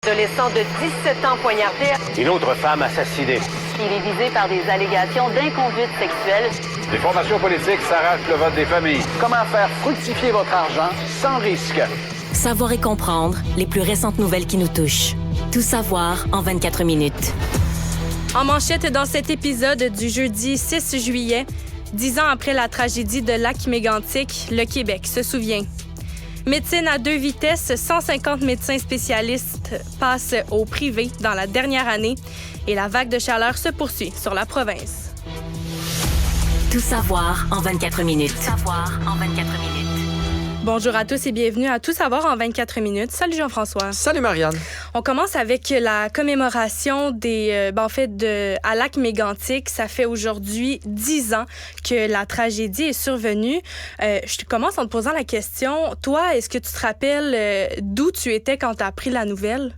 Adolescent de 17 ans poignardé. Une autre femme assassinée. Il est visé par des allégations d'inconduite sexuelle. Les formations politiques s'arrachent le vote des familles. Comment faire fructifier votre argent sans risque? Savoir et comprendre les plus récentes nouvelles qui nous touchent. Tout savoir en 24 minutes. En manchette dans cet épisode du jeudi 6 juillet, 10 ans après la tragédie de Lac-Mégantic, le Québec se souvient. Médecine à deux vitesses, 150 médecins spécialistes passent au privé dans la dernière année et la vague de chaleur se poursuit sur la province. Tout savoir en 24 minutes. Tout savoir en 24 minutes. Bonjour à tous et bienvenue à Tout savoir en 24 minutes. Salut Jean-François. Salut Marianne. On commence avec la commémoration à Lac-Mégantic. Ça fait aujourd'hui 10 ans que la tragédie est survenue. Je commence en te posant la question. Toi, est-ce que tu te rappelles d'où tu étais quand tu as appris la nouvelle?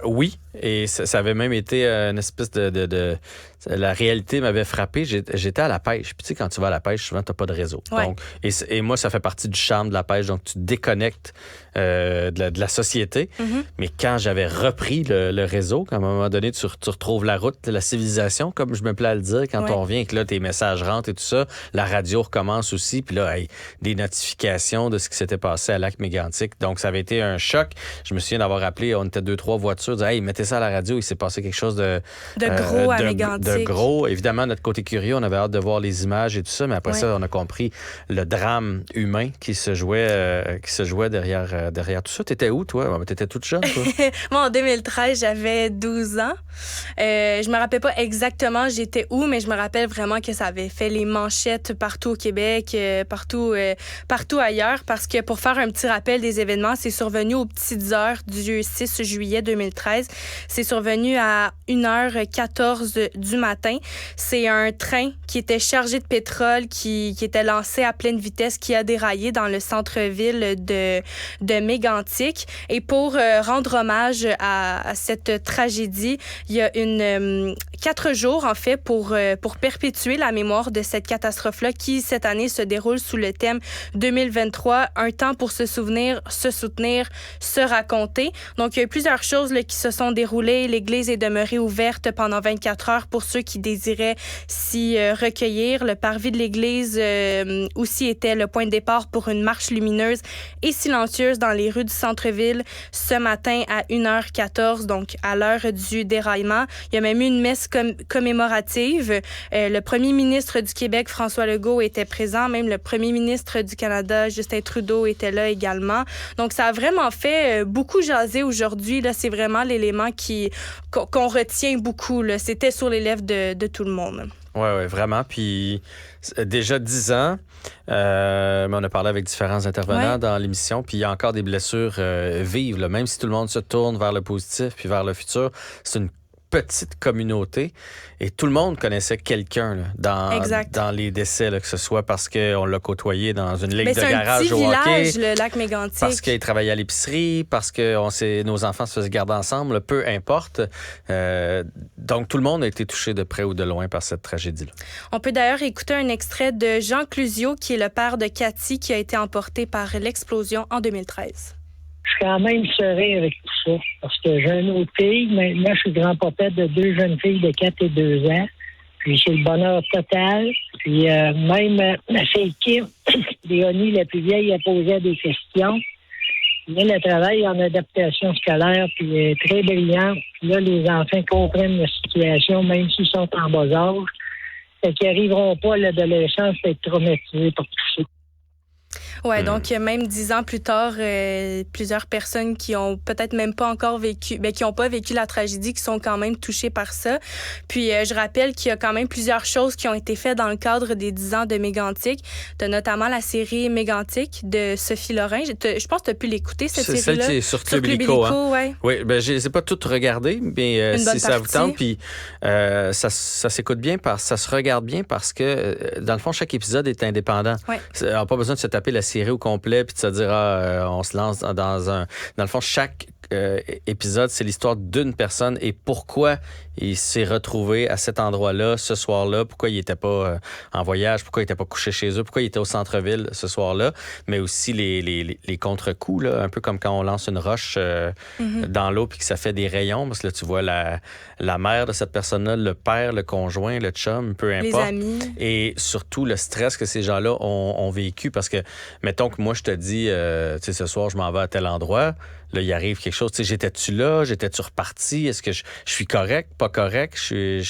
Oui, et ça avait même été une espèce de la réalité m'avait frappé. J'étais à la pêche. Puis tu sais, quand tu vas à la pêche, souvent, tu n'as pas de réseau. Ouais. Donc, et moi, ça fait partie du charme de la pêche. Donc, tu te déconnectes de la société. Mm-hmm. Mais quand j'avais repris le réseau, à un moment donné, tu retrouves la route, la civilisation, comme je me plais à le dire, quand on revient et que là, tes messages rentrent et tout ça, la radio recommence aussi. Puis là, des notifications de ce qui s'était passé à Lac-Mégantic. Donc, ça avait été un choc. Je me souviens d'avoir appelé, on était 2-3 voitures, dire, hey, mettez ça à la radio, il s'est passé quelque chose de gros à Mégantic. De gros. Évidemment, notre côté curieux, on avait hâte de voir les images et tout ça, mais après ça, on a compris le drame humain qui se jouait derrière tout ça. T'étais où, toi? T'étais toute jeune, toi? Moi, en 2013, j'avais 12 ans. Je me rappelle pas exactement j'étais où, mais je me rappelle vraiment que ça avait fait les manchettes partout au Québec, partout ailleurs, parce que pour faire un petit rappel des événements, c'est survenu aux petites heures du 6 juillet 2013. C'est survenu à 1h14 du matin. C'est un train qui était chargé de pétrole qui était lancé à pleine vitesse, qui a déraillé dans le centre-ville de Mégantic. Et pour rendre hommage à cette tragédie, il y a 4 jours, en fait, pour perpétuer la mémoire de cette catastrophe-là qui, cette année, se déroule sous le thème 2023, un temps pour se souvenir, se soutenir, se raconter. Donc, il y a eu plusieurs choses là, qui se sont déroulées. L'église est demeurée ouverte pendant 24 heures pour ceux qui désiraient s'y recueillir. Le parvis de l'église aussi était le point de départ pour une marche lumineuse et silencieuse dans les rues du centre-ville ce matin à 1h14, donc à l'heure du déraillement. Il y a même eu une messe commémorative. Le premier ministre du Québec, François Legault, était présent. Même le premier ministre du Canada, Justin Trudeau, était là également. Donc, ça a vraiment fait beaucoup jaser aujourd'hui. Là, c'est vraiment l'élément qu'on retient beaucoup. Là. C'était sur les lèvres de tout le monde. Oui, vraiment. Puis déjà 10 ans, mais on a parlé avec différents intervenants dans l'émission, puis il y a encore des blessures vives. Là. Même si tout le monde se tourne vers le positif puis vers le futur, c'est une petite communauté et tout le monde connaissait quelqu'un là, dans les décès, là, que ce soit parce qu'on l'a côtoyé dans une ligue de garage au hockey. C'est un petit village, le Lac-Mégantic. Parce qu'il travaillait à l'épicerie, parce que nos enfants se faisaient garder ensemble, là, peu importe. Donc, tout le monde a été touché de près ou de loin par cette tragédie-là. On peut d'ailleurs écouter un extrait de Jean Clusio, qui est le père de Cathy, qui a été emporté par l'explosion en 2013. Je suis quand même serein avec tout ça, parce que j'ai une autre fille. Maintenant, je suis grand-papa de 2 jeunes filles de 4 et 2 ans. Puis c'est le bonheur total. Puis même ma fille Kim, Léonie, la plus vieille, a posé des questions. Elle travaille en adaptation scolaire, puis elle est très brillante. Puis là, les enfants comprennent la situation, même s'ils sont en bas âge. Fait qu'ils n'arriveront pas à l'adolescence à être traumatisés par tout ça. Oui, donc même 10 ans plus tard, plusieurs personnes qui ont peut-être même pas encore vécu, qui n'ont pas vécu la tragédie, qui sont quand même touchées par ça. Puis je rappelle qu'il y a quand même plusieurs choses qui ont été faites dans le cadre des 10 ans de Mégantic. Tu as notamment la série Mégantic de Sophie Lorrain. Je pense que tu as pu l'écouter, cette série-là. C'est celle qui est sur Club Illico, hein? Ouais. Oui, je ne sais pas tout regardé, mais si ça vous tente, puis ça s'écoute bien, ça se regarde bien parce que, dans le fond, chaque épisode est indépendant. Ouais. On n'a pas besoin de se taper la série au complet puis de se dire on se lance dans un... Dans le fond, chaque épisode, c'est l'histoire d'une personne et pourquoi il s'est retrouvé à cet endroit-là, ce soir-là, pourquoi il n'était pas en voyage, pourquoi il n'était pas couché chez eux, pourquoi il était au centre-ville ce soir-là, mais aussi les contre-coups, là, un peu comme quand on lance une roche dans l'eau puis que ça fait des rayons, parce que là, tu vois la mère de cette personne-là, le père, le conjoint, le chum, peu importe. Les amis. Et surtout, le stress que ces gens-là ont vécu, parce que, mettons que moi, je te dis, tu sais, ce soir, je m'en vais à tel endroit. Là, il arrive quelque chose. Tu sais, j'étais-tu là? J'étais-tu reparti? Est-ce que je suis correct? Pas correct? Ces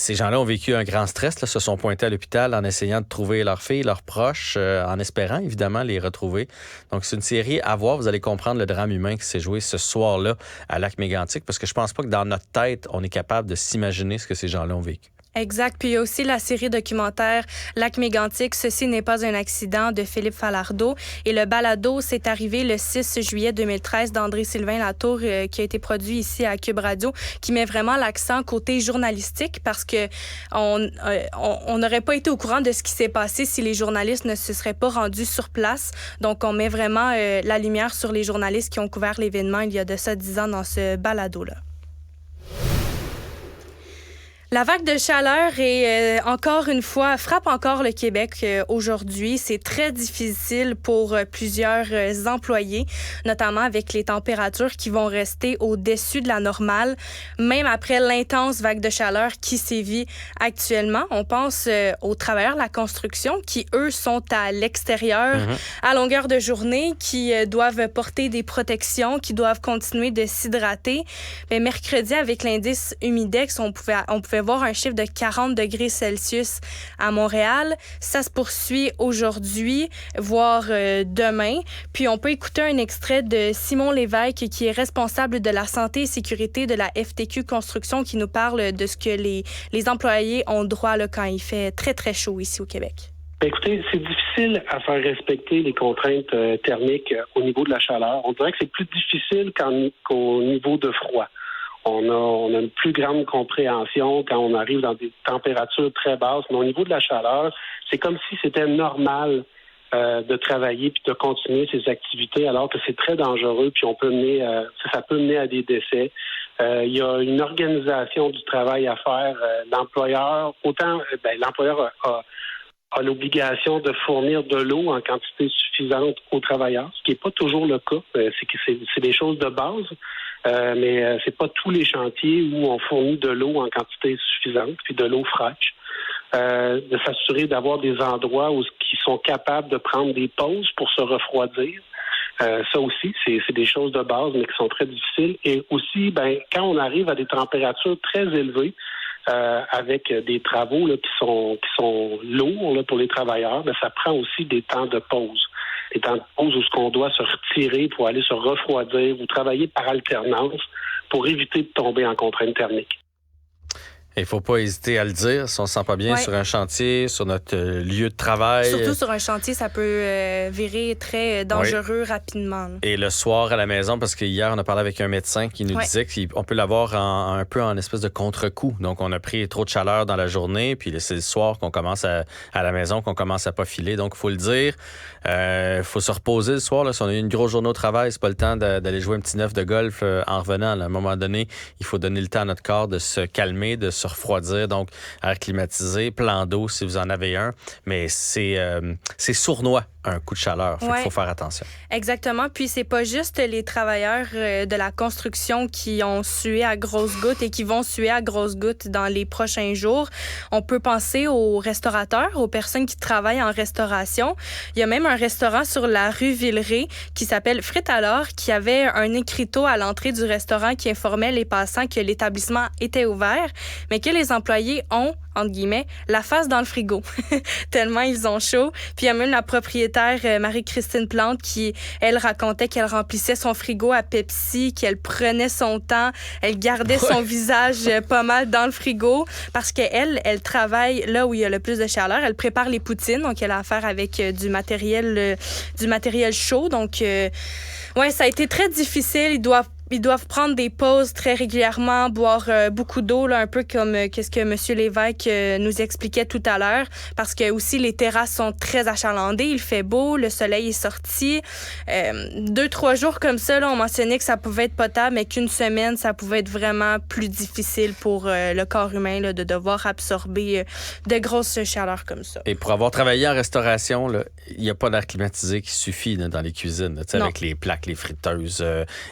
gens-là ont vécu un grand stress, là, se sont pointés à l'hôpital en essayant de trouver leurs filles, leurs proches, en espérant, évidemment, les retrouver. Donc, c'est une série à voir. Vous allez comprendre le drame humain qui s'est joué ce soir-là à Lac-Mégantic, parce que je pense pas que dans notre tête, on est capable de s'imaginer ce que ces gens-là ont vécu. Exact. Puis il y a aussi la série documentaire Lac-Mégantic, Ceci n'est pas un accident de Philippe Falardeau. Et le balado, c'est arrivé le 6 juillet 2013 d'André-Sylvain Latour, qui a été produit ici à Cube Radio, qui met vraiment l'accent côté journalistique parce que on n'aurait pas été au courant de ce qui s'est passé si les journalistes ne se seraient pas rendus sur place. Donc, on met vraiment la lumière sur les journalistes qui ont couvert l'événement il y a de ça 10 ans dans ce balado-là. La vague de chaleur encore une fois frappe encore le Québec aujourd'hui. C'est très difficile pour plusieurs employés, notamment avec les températures qui vont rester au-dessus de la normale, même après l'intense vague de chaleur qui sévit actuellement. On pense aux travailleurs de la construction qui, eux, sont à l'extérieur à longueur de journée, qui doivent porter des protections, qui doivent continuer de s'hydrater. Mais mercredi, avec l'indice Humidex, on pouvait voir un chiffre de 40 degrés Celsius à Montréal. Ça se poursuit aujourd'hui, voire demain. Puis on peut écouter un extrait de Simon Lévesque, qui est responsable de la santé et sécurité de la FTQ Construction, qui nous parle de ce que les employés ont droit là, quand il fait très, très chaud ici au Québec. Écoutez, c'est difficile à faire respecter les contraintes thermiques au niveau de la chaleur. On dirait que c'est plus difficile qu'au niveau de froid. On a une plus grande compréhension quand on arrive dans des températures très basses, mais au niveau de la chaleur, c'est comme si c'était normal de travailler puis de continuer ses activités, alors que c'est très dangereux puis ça peut mener à des décès. Il y a une organisation du travail à faire. L'employeur a l'obligation de fournir de l'eau en quantité suffisante aux travailleurs, ce qui n'est pas toujours le cas. C'est des choses de base. Mais c'est pas tous les chantiers où on fournit de l'eau en quantité suffisante, puis de l'eau fraîche. De s'assurer d'avoir des endroits qui sont capables de prendre des pauses pour se refroidir. Ça aussi, c'est des choses de base, mais qui sont très difficiles. Et aussi, quand on arrive à des températures très élevées, avec des travaux là, qui sont lourds là, pour les travailleurs, ça prend aussi des temps de pause. Des temps de pause où on doit se retirer pour aller se refroidir ou travailler par alternance pour éviter de tomber en contrainte thermique. Il ne faut pas hésiter à le dire si on ne se sent pas bien sur un chantier, sur notre lieu de travail. Surtout sur un chantier, ça peut virer très dangereux rapidement. Et le soir à la maison, parce qu'hier, on a parlé avec un médecin qui nous disait qu'on peut l'avoir un peu en espèce de contre-coup. Donc, on a pris trop de chaleur dans la journée, puis c'est le soir qu'on commence à la maison, qu'on commence à pas filer. Donc, il faut le dire. Il faut se reposer le soir. Là. Si on a eu une grosse journée au travail, c'est pas le temps d'aller jouer un petit 9 de golf en revenant. Là. À un moment donné, il faut donner le temps à notre corps de se calmer, de se refroidir, donc air climatisé, plan d'eau si vous en avez un, mais c'est sournois un coup de chaleur, il faut faire attention. Exactement, puis c'est pas juste les travailleurs de la construction qui ont sué à grosses gouttes et qui vont suer à grosses gouttes dans les prochains jours. On peut penser aux restaurateurs, aux personnes qui travaillent en restauration. Il y a même un restaurant sur la rue Villeray qui s'appelle Frites alors, qui avait un écriteau à l'entrée du restaurant qui informait les passants que l'établissement était ouvert, mais que les employés ont, entre guillemets, la face dans le frigo, tellement ils ont chaud. Puis il y a même la propriétaire Marie-Christine Plante qui, elle, racontait qu'elle remplissait son frigo à Pepsi, qu'elle prenait son temps, elle gardait son visage pas mal dans le frigo parce qu'elle travaille là où il y a le plus de chaleur. Elle prépare les poutines, donc elle a affaire avec du matériel chaud. Donc, ça a été très difficile. Ils doivent ils doivent prendre des pauses très régulièrement, boire beaucoup d'eau, là, un peu comme qu'est-ce que M. Lévesque nous expliquait tout à l'heure, parce que aussi les terrasses sont très achalandées, il fait beau, le soleil est sorti. 2-3 jours comme ça, là, on mentionnait que ça pouvait être potable, mais qu'une semaine, ça pouvait être vraiment plus difficile pour le corps humain là, de devoir absorber de grosses chaleurs comme ça. Et pour avoir travaillé en restauration, il n'y a pas d'air climatisé qui suffit là, dans les cuisines, avec les plaques, les friteuses,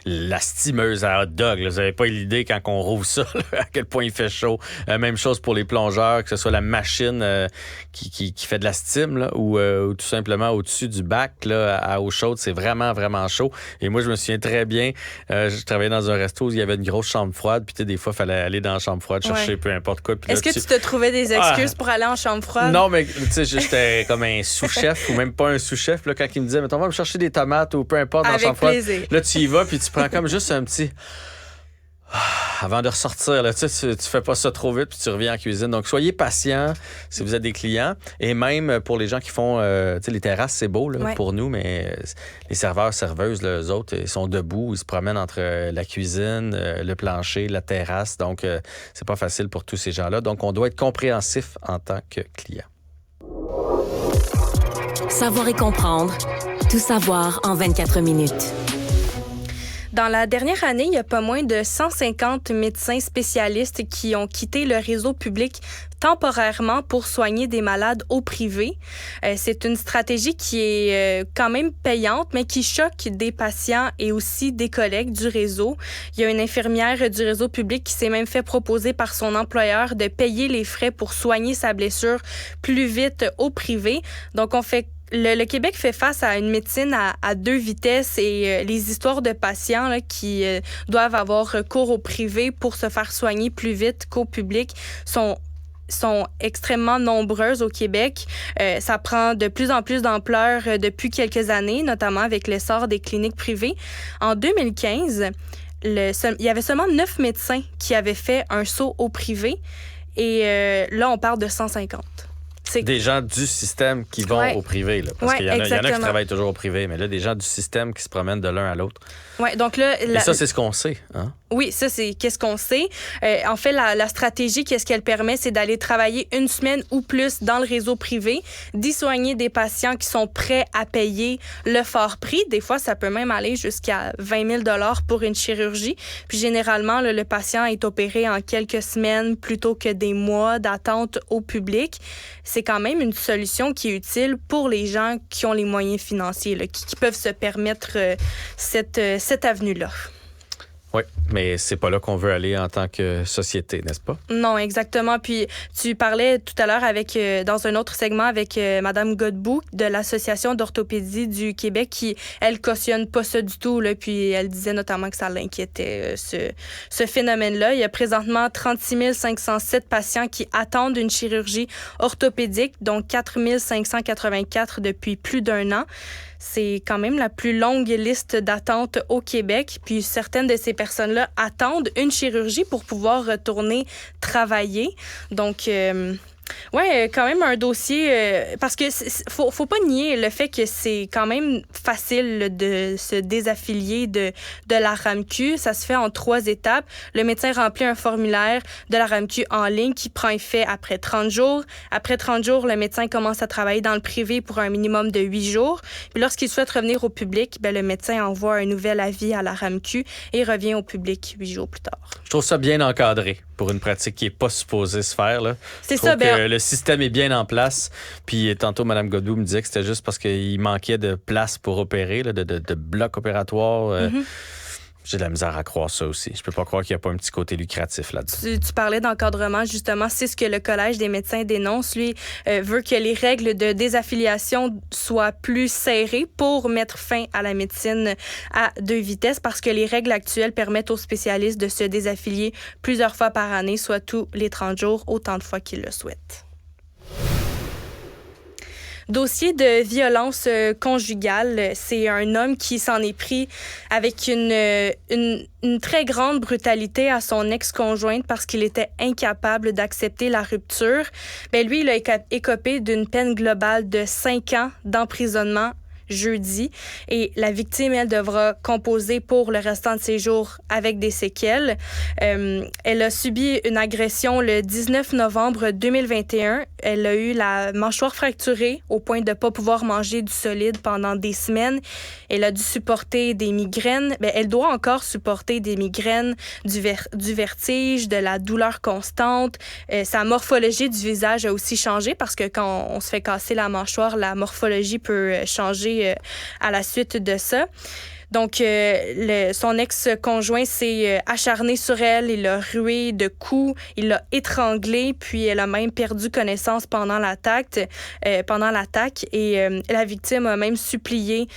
la steameuse à hot dog. Là. Vous n'avez pas l'idée quand on rouvre ça, là, à quel point il fait chaud. Même chose pour les plongeurs, que ce soit la machine qui fait de la steam là, ou tout simplement au-dessus du bac là, à eau chaude. C'est vraiment, vraiment chaud. Et moi, je me souviens très bien, je travaillais dans un resto où il y avait une grosse chambre froide. Puis des fois, il fallait aller dans la chambre froide, chercher peu importe quoi. Puis est-ce que tu te trouvais des excuses pour aller en chambre froide? Non, mais tu sais, j'étais comme un sous-chef ou même pas un sous-chef. Là, quand il me disait, mettons, va me chercher des tomates ou peu importe dans la chambre froide. Là, tu y vas, puis tu prends comme juste un petit... avant de ressortir, là, tu fais pas ça trop vite, puis tu reviens en cuisine. Donc, soyez patients si vous êtes des clients. Et même pour les gens qui font... les terrasses, c'est beau là, pour nous, mais les serveurs, serveuses, là, eux autres, ils sont debout. Ils se promènent entre la cuisine, le plancher, la terrasse. Donc, c'est pas facile pour tous ces gens-là. Donc, on doit être compréhensif en tant que client. Savoir et comprendre. Tout savoir en 24 minutes. Dans la dernière année, il y a pas moins de 150 médecins spécialistes qui ont quitté le réseau public temporairement pour soigner des malades au privé. C'est une stratégie qui est quand même payante, mais qui choque des patients et aussi des collègues du réseau. Il y a une infirmière du réseau public qui s'est même fait proposer par son employeur de payer les frais pour soigner sa blessure plus vite au privé. Donc, le Québec fait face à une médecine à 2 vitesses et les histoires de patients là, qui doivent avoir recours au privé pour se faire soigner plus vite qu'au public sont extrêmement nombreuses au Québec. Ça prend de plus en plus d'ampleur depuis quelques années, notamment avec l'essor des cliniques privées. En 2015, il y avait seulement 9 médecins qui avaient fait un saut au privé et là, on parle de 150. Des gens du système qui vont au privé. Là, parce qu'il y en a qui travaillent toujours au privé, mais là, des gens du système qui se promènent de l'un à l'autre. Oui, donc là... Et ça, c'est ce qu'on sait. Hein? Oui, ça, c'est qu'est-ce qu'on sait. En fait, la stratégie, qu'est-ce qu'elle permet, c'est d'aller travailler une semaine ou plus dans le réseau privé, d'y soigner des patients qui sont prêts à payer le fort prix. Des fois, ça peut même aller jusqu'à 20 000 $ pour une chirurgie. Puis généralement, le patient est opéré en quelques semaines plutôt que des mois d'attente au public. C'est quand même une solution qui est utile pour les gens qui ont les moyens financiers, là, qui peuvent se permettre cette avenue-là. Oui, mais c'est pas là qu'on veut aller en tant que société, n'est-ce pas? Non, exactement. Puis tu parlais tout à l'heure dans un autre segment avec Mme Godbout de l'Association d'orthopédie du Québec qui, elle, cautionne pas ça du tout. Là, puis elle disait notamment que ça l'inquiétait, ce phénomène-là. Il y a présentement 36 507 patients qui attendent une chirurgie orthopédique, dont 4 584 depuis plus d'1 an. C'est quand même la plus longue liste d'attente au Québec. Puis certaines de ces personnes-là attendent une chirurgie pour pouvoir retourner travailler. Donc, ouais, quand même un dossier, parce que faut pas nier le fait que c'est quand même facile de se désaffilier de la RAMQ. Ça se fait en 3 étapes. Le médecin remplit un formulaire de la RAMQ en ligne qui prend effet après 30 jours. Après 30 jours, le médecin commence à travailler dans le privé pour un minimum de 8 jours. Puis lorsqu'il souhaite revenir au public, le médecin envoie un nouvel avis à la RAMQ et revient au public 8 jours plus tard. Je trouve ça bien encadré pour une pratique qui n'est pas supposée se faire. Là. C'est ça, le système est bien en place. Puis tantôt, Mme Godbout me disait que c'était juste parce qu'il manquait de place pour opérer, là, de blocs opératoires. J'ai de la misère à croire ça aussi. Je peux pas croire qu'il n'y a pas un petit côté lucratif là-dessus. Tu parlais d'encadrement, justement. C'est ce que le Collège des médecins dénonce. Lui veut que les règles de désaffiliation soient plus serrées pour mettre fin à la médecine à 2 vitesses parce que les règles actuelles permettent aux spécialistes de se désaffilier plusieurs fois par année, soit tous les 30 jours, autant de fois qu'ils le souhaitent. Dossier de violence conjugale, c'est un homme qui s'en est pris avec une très grande brutalité à son ex-conjointe parce qu'il était incapable d'accepter la rupture. Lui, il a écopé d'une peine globale de 5 ans d'emprisonnement, jeudi. Et la victime, elle, devra composer pour le restant de ses jours avec des séquelles. Elle a subi une agression le 19 novembre 2021. Elle a eu la mâchoire fracturée au point de ne pas pouvoir manger du solide pendant des semaines. Elle a dû supporter des migraines. Bien, elle doit encore supporter des migraines, du vertige, de la douleur constante. Sa morphologie du visage a aussi changé parce que quand on se fait casser la mâchoire, la morphologie peut changer à la suite de ça. Donc, son ex-conjoint s'est acharné sur elle, il l'a rué de coups, il l'a étranglée, puis elle a même perdu connaissance pendant l'attaque. Et la victime a même supplié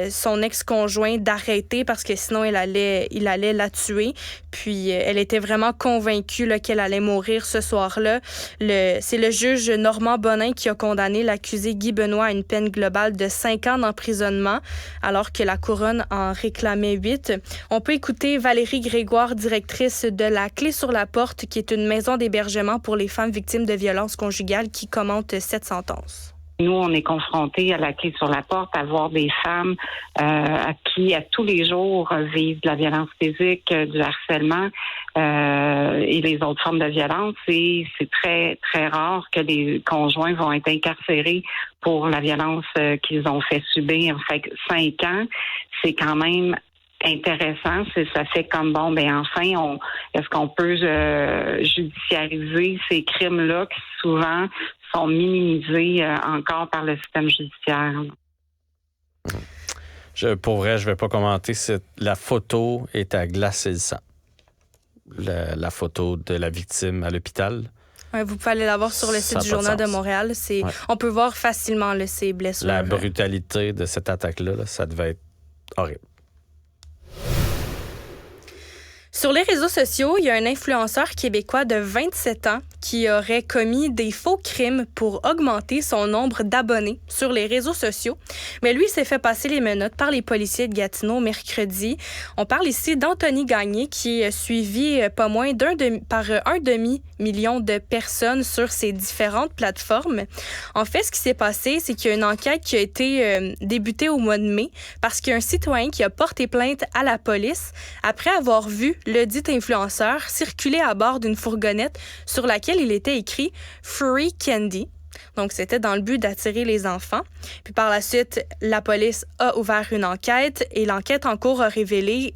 son ex-conjoint d'arrêter parce que sinon il allait la tuer. Puis elle était vraiment convaincue là, qu'elle allait mourir ce soir-là. C'est le juge Normand Bonin qui a condamné l'accusé Guy Benoit à une peine globale de 5 ans d'emprisonnement, alors que la couronne en réclamait 8. On peut écouter Valérie Grégoire, directrice de La Clé sur la Porte, qui est une maison d'hébergement pour les femmes victimes de violences conjugales, qui commente cette sentence. Nous, on est confrontés à La Clé sur la Porte à voir des femmes qui, à tous les jours, vivent de la violence physique, du harcèlement et les autres formes de violence. Et c'est très, très rare que les conjoints vont être incarcérés pour la violence qu'ils ont fait subir. Fait que 5 ans, c'est quand même intéressant. Ça fait comme, enfin, est-ce qu'on peut judiciariser ces crimes-là qui souvent sont minimisés encore par le système judiciaire. Pour vrai, je ne vais pas commenter. La photo est à glacer le sang. La photo de la victime à l'hôpital. Ouais, vous pouvez aller la voir sur le site du Journal de Montréal. On peut voir facilement ces blessures. La brutalité de cette attaque-là, ça devait être horrible. Sur les réseaux sociaux, il y a un influenceur québécois de 27 ans qui aurait commis des faux crimes pour augmenter son nombre d'abonnés sur les réseaux sociaux. Mais lui, s'est fait passer les menottes par les policiers de Gatineau mercredi. On parle ici d'Anthony Gagné qui est suivi pas moins par un demi-million de personnes sur ces différentes plateformes. En fait, ce qui s'est passé, c'est qu'il y a une enquête qui a été débutée au mois de mai parce qu'il y a un citoyen qui a porté plainte à la police après avoir vu le dit influenceur circuler à bord d'une fourgonnette sur laquelle il était écrit « Free Candy ». Donc, c'était dans le but d'attirer les enfants. Puis par la suite, la police a ouvert une enquête et l'enquête en cours a révélé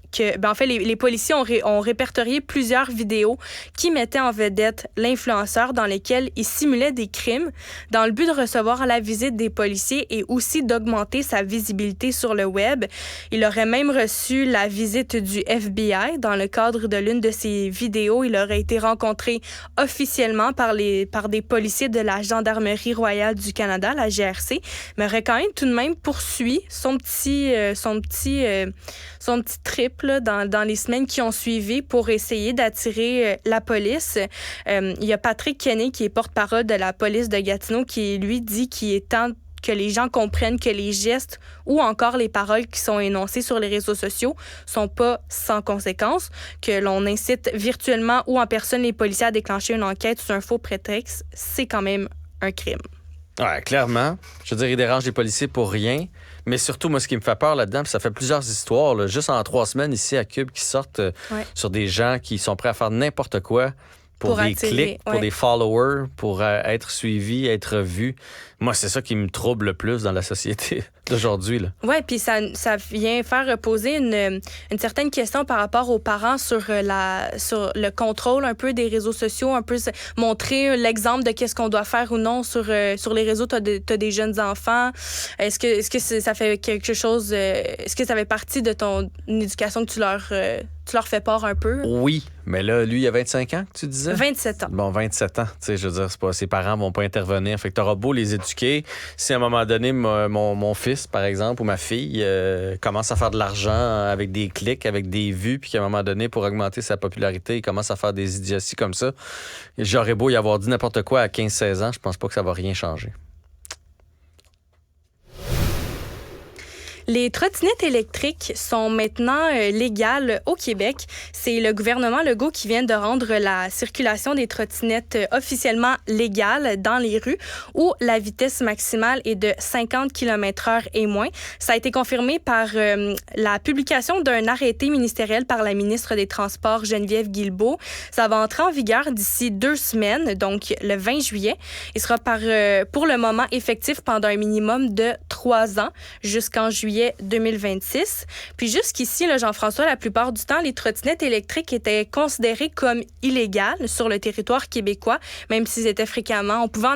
que, en fait, les policiers ont répertorié plusieurs vidéos qui mettaient en vedette l'influenceur dans lesquelles il simulait des crimes dans le but de recevoir la visite des policiers et aussi d'augmenter sa visibilité sur le web. Il aurait même reçu la visite du FBI. Dans le cadre de l'une de ces vidéos, il aurait été rencontré officiellement par des policiers de la Gendarmerie royale du Canada, la GRC, mais aurait quand même tout de même poursuivi son petit trip là, dans les semaines qui ont suivi pour essayer d'attirer la police. Il y a Patrick Kenney, qui est porte-parole de la police de Gatineau, qui lui dit qu'il est temps que les gens comprennent que les gestes ou encore les paroles qui sont énoncées sur les réseaux sociaux sont pas sans conséquence, que l'on incite virtuellement ou en personne les policiers à déclencher une enquête sur un faux prétexte, c'est quand même un crime. Ouais, clairement. Je veux dire, il dérange les policiers pour rien. Mais surtout, moi, ce qui me fait peur là-dedans, puis ça fait plusieurs histoires, là, juste en 3 semaines ici à Cube, qui sortent sur des gens qui sont prêts à faire n'importe quoi pour des clics, pour des followers, pour être suivis, être vus. Moi, c'est ça qui me trouble le plus dans la société d'aujourd'hui. Oui, puis ça vient faire poser une certaine question par rapport aux parents sur le contrôle un peu des réseaux sociaux, un peu montrer l'exemple de qu'est-ce qu'on doit faire ou non sur les réseaux. T'as des jeunes enfants. Est-ce que ça fait quelque chose... est-ce que ça fait partie de ton éducation que tu leur fais part un peu? Oui, mais là, lui, il a 25 ans, tu disais? 27 ans. Bon, 27 ans. Tu sais, je veux dire, ses parents vont pas intervenir. Fait que t'auras beau les éduquer. Si à un moment donné, mon fils, par exemple, ou ma fille commence à faire de l'argent avec des clics, avec des vues, puis qu'à un moment donné, pour augmenter sa popularité, il commence à faire des idioties comme ça, j'aurais beau y avoir dit n'importe quoi à 15-16 ans, je pense pas que ça va rien changer. Les trottinettes électriques sont maintenant légales au Québec. C'est le gouvernement Legault qui vient de rendre la circulation des trottinettes officiellement légale dans les rues où la vitesse maximale est de 50 km/h et moins. Ça a été confirmé par la publication d'un arrêté ministériel par la ministre des Transports, Geneviève Guilbeault. Ça va entrer en vigueur d'ici 2 semaines, donc le 20 juillet. Il sera pour le moment effectif pendant un minimum de 3 ans jusqu'en juillet 2026. Puis jusqu'ici, là, Jean-François, la plupart du temps, les trottinettes électriques étaient considérées comme illégales sur le territoire québécois, même s'ils étaient fréquemment. On pouvait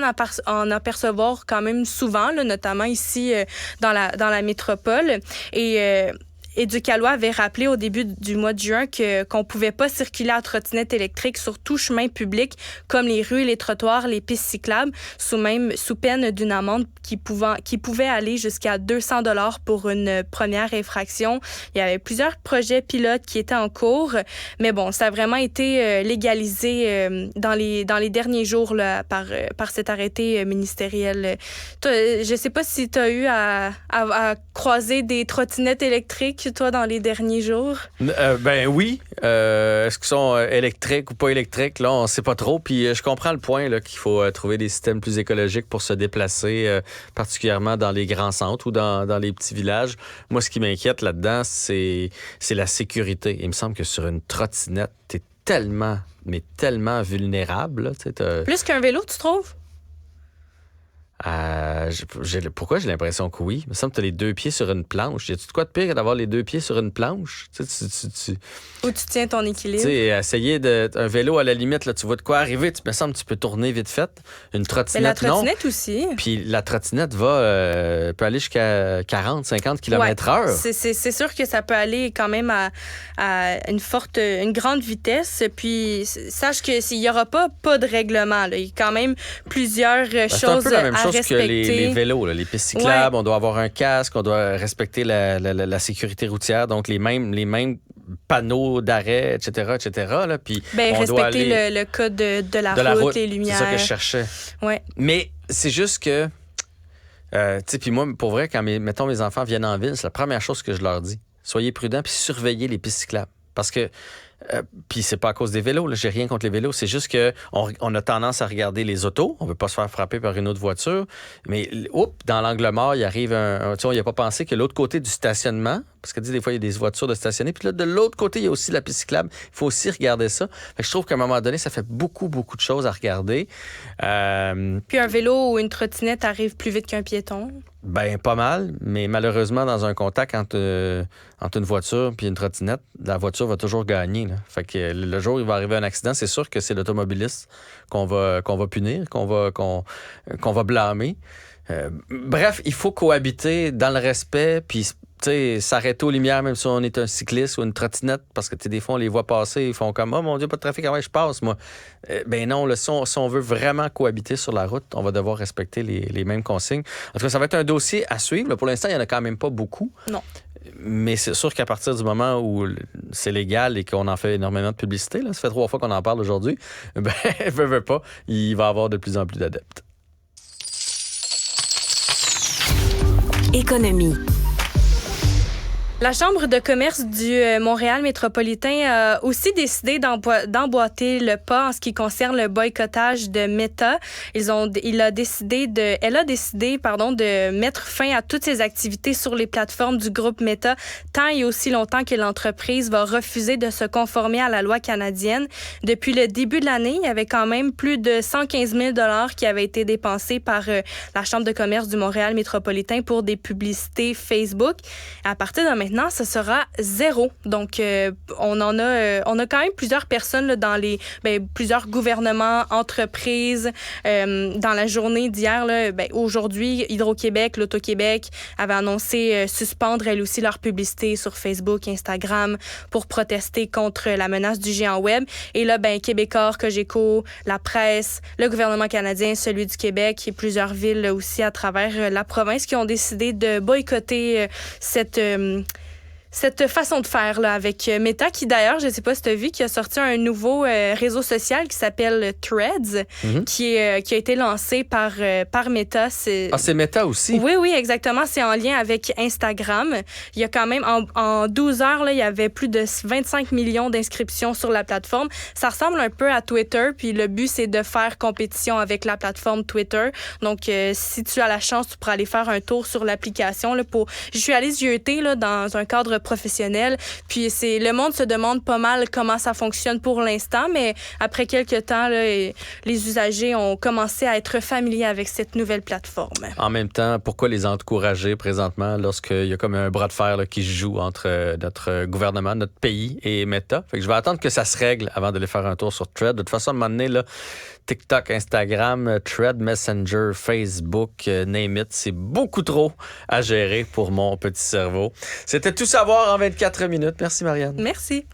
en apercevoir quand même souvent, là, notamment ici dans la métropole. Et Éducalois avait rappelé au début du mois de juin qu'on pouvait pas circuler à trottinette électrique sur tout chemin public comme les rues, les trottoirs, les pistes cyclables, sous peine d'une amende qui pouvait aller jusqu'à 200 $ pour une première infraction. Il y avait plusieurs projets pilotes qui étaient en cours, mais bon, ça a vraiment été légalisé dans les derniers jours là, par cet arrêté ministériel. Toi, je sais pas si tu as eu à croiser des trottinettes électriques toi, dans les derniers jours? Ben oui. Est-ce qu'ils sont électriques ou pas électriques? Là, on ne sait pas trop. Puis je comprends le point là, qu'il faut trouver des systèmes plus écologiques pour se déplacer, particulièrement dans les grands centres ou dans les petits villages. Moi, ce qui m'inquiète là-dedans, c'est la sécurité. Il me semble que sur une trottinette, t'es tellement vulnérable. Là, plus qu'un vélo, tu trouves? Pourquoi j'ai l'impression que oui? Il me semble que tu as les 2 pieds sur une planche. Y a-tu de quoi de pire que d'avoir les 2 pieds sur une planche? Où tu tiens ton équilibre? Essayer un vélo, à la limite, là, tu vois de quoi arriver. Il me semble que tu peux tourner vite fait. Une trottinette, la trottinette aussi. Puis la trottinette peut aller jusqu'à 40, 50 km/h. C'est sûr que ça peut aller quand même à une grande vitesse. Puis sache qu'il n'y aura pas de règlement. Là. Il y a quand même plusieurs choses c'est un peu la même chose respecter. que les vélos, là, les pistes cyclables. On doit avoir un casque, on doit respecter la sécurité routière, donc les mêmes panneaux d'arrêt, etc. Là, puis respecter doit aller le code de la route, les lumières. C'est ça que je cherchais. Ouais. Mais c'est juste que, puis moi, pour vrai, quand mettons mes enfants viennent en ville, c'est la première chose que je leur dis. Soyez prudents puis surveillez les pistes cyclables. Parce que puis c'est pas à cause des vélos, là, j'ai rien contre les vélos, c'est juste que on a tendance à regarder les autos, on veut pas se faire frapper par une autre voiture, mais dans l'angle mort, il arrive on n'y a pas pensé que l'autre côté du stationnement, parce que des fois il y a des voitures de stationner, puis là de l'autre côté il y a aussi la piste cyclable, il faut aussi regarder ça. Fait que je trouve qu'à un moment donné, ça fait beaucoup de choses à regarder. Puis un vélo ou une trottinette arrive plus vite qu'un piéton. Ben pas mal, mais malheureusement dans un contact entre une voiture puis une trottinette, la voiture va toujours gagner. Là. Fait que le jour où il va arriver un accident, c'est sûr que c'est l'automobiliste qu'on va punir, qu'on va blâmer. Bref, il faut cohabiter dans le respect, puis s'arrêter aux lumières, même si on est un cycliste ou une trottinette, parce que des fois, on les voit passer, ils font comme « Oh mon Dieu, pas de trafic, je passe, moi. » Ben non, là, si on veut vraiment cohabiter sur la route, on va devoir respecter les mêmes consignes. En tout cas, ça va être un dossier à suivre. Là, pour l'instant, il n'y en a quand même pas beaucoup. Non. Mais c'est sûr qu'à partir du moment où c'est légal et qu'on en fait énormément de publicité, là, ça fait 3 fois qu'on en parle aujourd'hui, ben, veut pas, il va y avoir de plus en plus d'adeptes. Économie. La Chambre de commerce du Montréal métropolitain a aussi décidé d'emboîter le pas en ce qui concerne le boycottage de Meta. Elle a décidé de mettre fin à toutes ses activités sur les plateformes du groupe Meta tant et aussi longtemps que l'entreprise va refuser de se conformer à la loi canadienne. Depuis le début de l'année, il y avait quand même plus de 115 000 $ qui avaient été dépensés par la Chambre de commerce du Montréal métropolitain pour des publicités Facebook. À partir de maintenant, ce sera 0. Donc, on a quand même plusieurs personnes là, dans plusieurs gouvernements, entreprises. Dans la journée d'hier, là, aujourd'hui, Hydro-Québec, l'Auto-Québec avait annoncé suspendre elles aussi leur publicité sur Facebook, Instagram pour protester contre la menace du géant web. Et là, Québecor, Cogeco, la presse, le gouvernement canadien, celui du Québec et plusieurs villes là, aussi à travers la province qui ont décidé de boycotter cette façon de faire là, avec Meta, qui d'ailleurs, je ne sais pas si tu as vu, qui a sorti un nouveau réseau social qui s'appelle Threads, qui a été lancé par Meta. C'est Meta aussi? Oui, exactement. C'est en lien avec Instagram. Il y a quand même, en 12 heures, là, il y avait plus de 25 millions d'inscriptions sur la plateforme. Ça ressemble un peu à Twitter, puis le but, c'est de faire compétition avec la plateforme Twitter. Donc, si tu as la chance, tu pourras aller faire un tour sur l'application. Là, je suis allée zioter là, dans un cadre professionnel, puis le monde se demande pas mal comment ça fonctionne pour l'instant, mais après quelques temps, là, les usagers ont commencé à être familiers avec cette nouvelle plateforme. En même temps, pourquoi les encourager présentement lorsqu'il y a comme un bras de fer là, qui se joue entre notre gouvernement, notre pays et Meta? Fait que je vais attendre que ça se règle avant d'aller faire un tour sur Thread. De toute façon, à un moment donné, là, TikTok, Instagram, Thread, Messenger, Facebook, name it, c'est beaucoup trop à gérer pour mon petit cerveau. C'était Tout savoir en 24 minutes. Merci, Marianne. Merci.